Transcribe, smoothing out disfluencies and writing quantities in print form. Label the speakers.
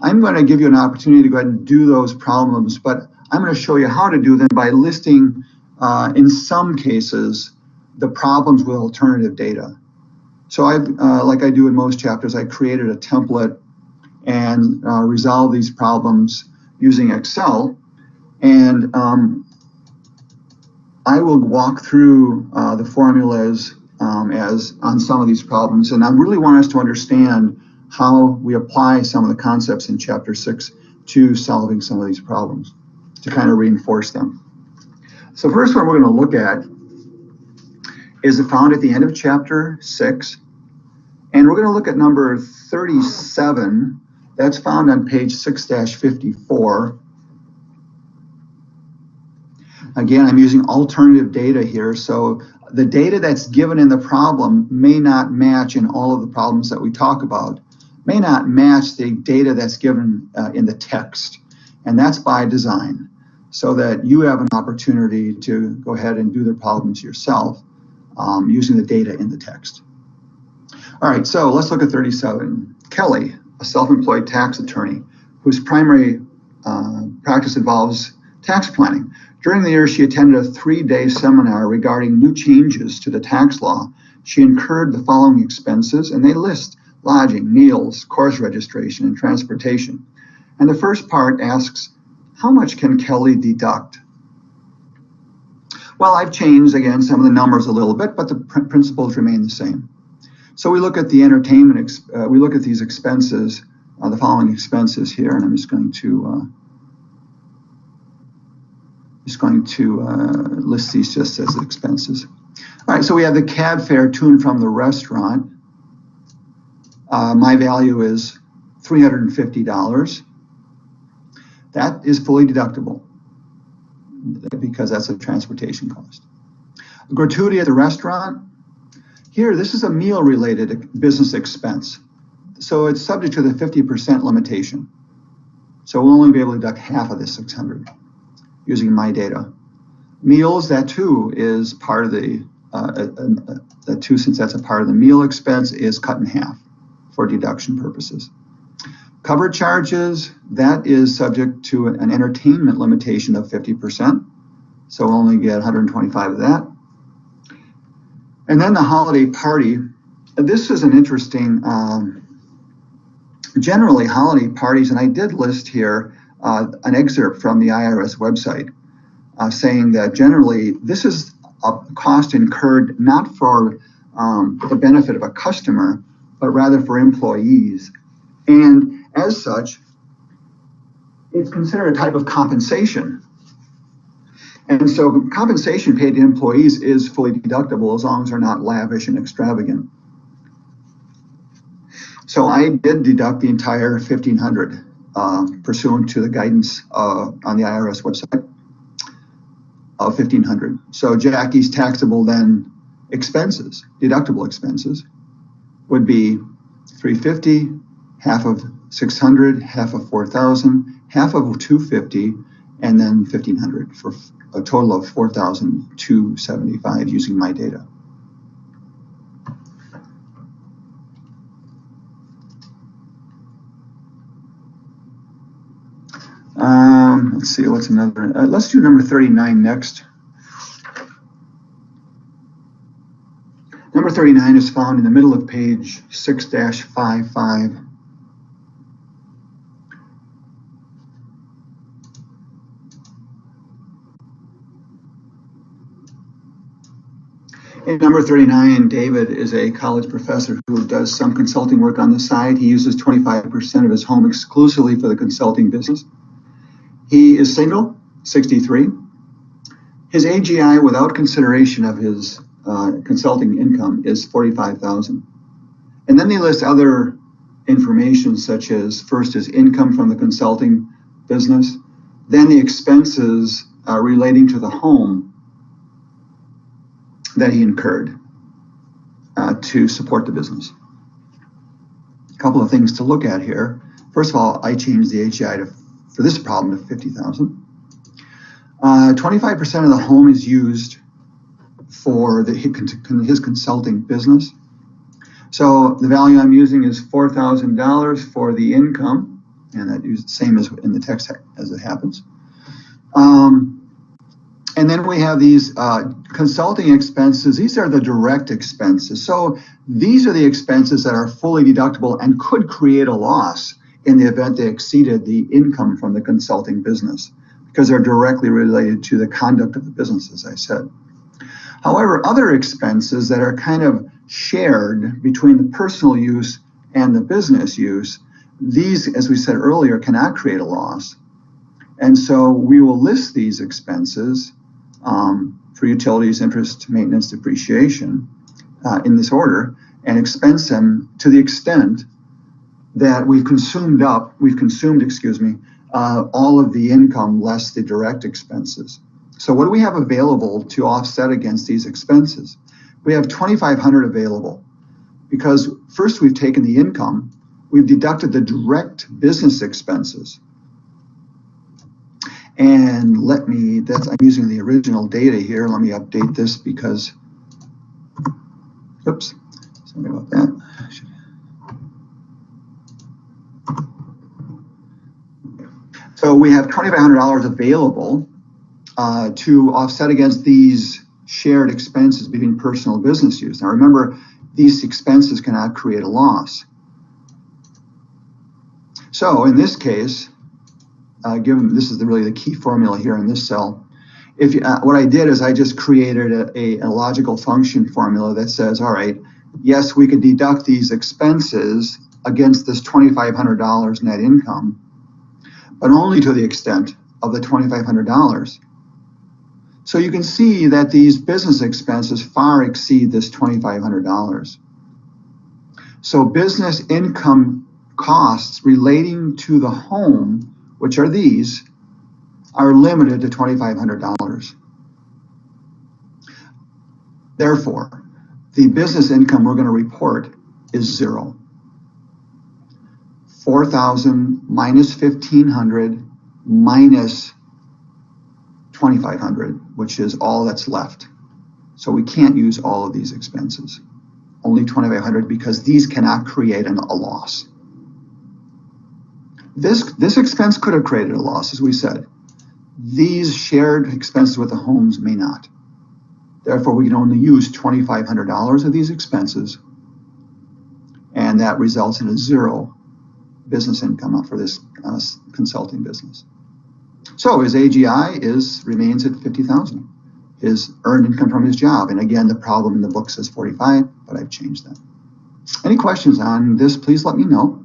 Speaker 1: I'm going to give you an opportunity to go ahead and do those problems, but I'm going to show you how to do them by listing, in some cases, the problems with alternative data. So like I do in most chapters, I created a template and resolve these problems using Excel. And I will walk through the formulas as on some of these problems. And I really want us to understand how we apply some of the concepts in Chapter 6 to solving some of these problems, to kind of reinforce them. So first one we're going to look at is found at the end of Chapter 6. And we're going to look at number 37. That's found on page 6-54. Again, I'm using alternative data here. So the data that's given in the problem may not match in all of the problems that we talk about, may not match the data that's given in the text. And that's by design, so that you have an opportunity to go ahead and do the problems yourself using the data in the text. All right, so let's look at 37. Kelly, a self-employed tax attorney whose primary practice involves tax planning. During the year, she attended a 3-day seminar regarding new changes to the tax law. She incurred the following expenses, and they list lodging, meals, course registration, and transportation. And the first part asks, how much can Kelly deduct? Well, I've changed, again, some of the numbers a little bit, but the principles remain the same. So we look at the entertainment, we look at these expenses, the following expenses here, and I'm just going to list these just as expenses. All right, so we have the cab fare to and from the restaurant. My value is $350. That is fully deductible because that's a transportation cost. A gratuity at the restaurant. Here, this is a meal-related business expense. So it's subject to the 50% limitation. So we'll only be able to deduct half of the 600 using my data. Meals, that too is part of the, since that's a part of the meal expense, is cut in half for deduction purposes. Covered charges, that is subject to an entertainment limitation of 50%. So we'll only get 125 of that. And then the holiday party. This is an interesting, generally holiday parties, and I did list here an excerpt from the IRS website saying that generally this is a cost incurred not for the benefit of a customer, but rather for employees. And as such, it's considered a type of compensation. And so compensation paid to employees is fully deductible as long as they're not lavish and extravagant. So I did deduct the entire $1,500 pursuant to the guidance on the IRS website of $1,500. So Jackie's taxable then expenses, deductible expenses, would be $350, half of $600, half of $4,000, half of $250, and then $1,500 for a total of $4,275 using my data. Let's see, what's another? Let's do number 39 next. Number 39 is found in the middle of page 6-55. In number 39, David is a college professor who does some consulting work on the side. He uses 25% of his home exclusively for the consulting business. He is single, 63. His AGI without consideration of his consulting income is $45,000. And then they list other information such as first his income from the consulting business, then the expenses relating to the home that he incurred to support the business. A couple of things to look at here. First of all, I changed the AGI for this problem to $50,000. 25% of the home is used for his consulting business. So the value I'm using is $4,000 for the income. and that is the same as in the text as it happens. And then we have these consulting expenses. These are the direct expenses. So these are the expenses that are fully deductible and could create a loss in the event they exceeded the income from the consulting business, because they're directly related to the conduct of the business, as I said. However, other expenses that are kind of shared between the personal use and the business use, these, as we said earlier, cannot create a loss. And so we will list these expenses for utilities, interest, maintenance, depreciation in this order, and expense them to the extent that we've consumed, all of the income less the direct expenses. So what do we have available to offset against these expenses? We have $2,500 available because first we've taken the income, we've deducted the direct business expenses. And I'm using the original data here. Let me update this because, oops, sorry about that. So we have $2,500 available to offset against these shared expenses between personal and business use. Now remember, these expenses cannot create a loss. So in this case, given this is really the key formula here in this cell, what I did is I just created a logical function formula that says, all right, yes, we could deduct these expenses against this $2,500 net income, but only to the extent of the $2,500. So you can see that these business expenses far exceed this $2,500. So business income costs relating to the home, which are these, are limited to $2,500. Therefore, the business income we're going to report is zero. 4,000 minus 1,500 minus 2,500, which is all that's left. So we can't use all of these expenses, only 2,500, because these cannot create a loss. This expense could have created a loss, as we said. These shared expenses with the homes may not. Therefore, we can only use $2,500 of these expenses, and that results in a zero business income for this consulting business. So his AGI remains at 50,000. His earned income from his job, and again, the problem in the book says 45, but I've changed that. Any questions on this, please let me know.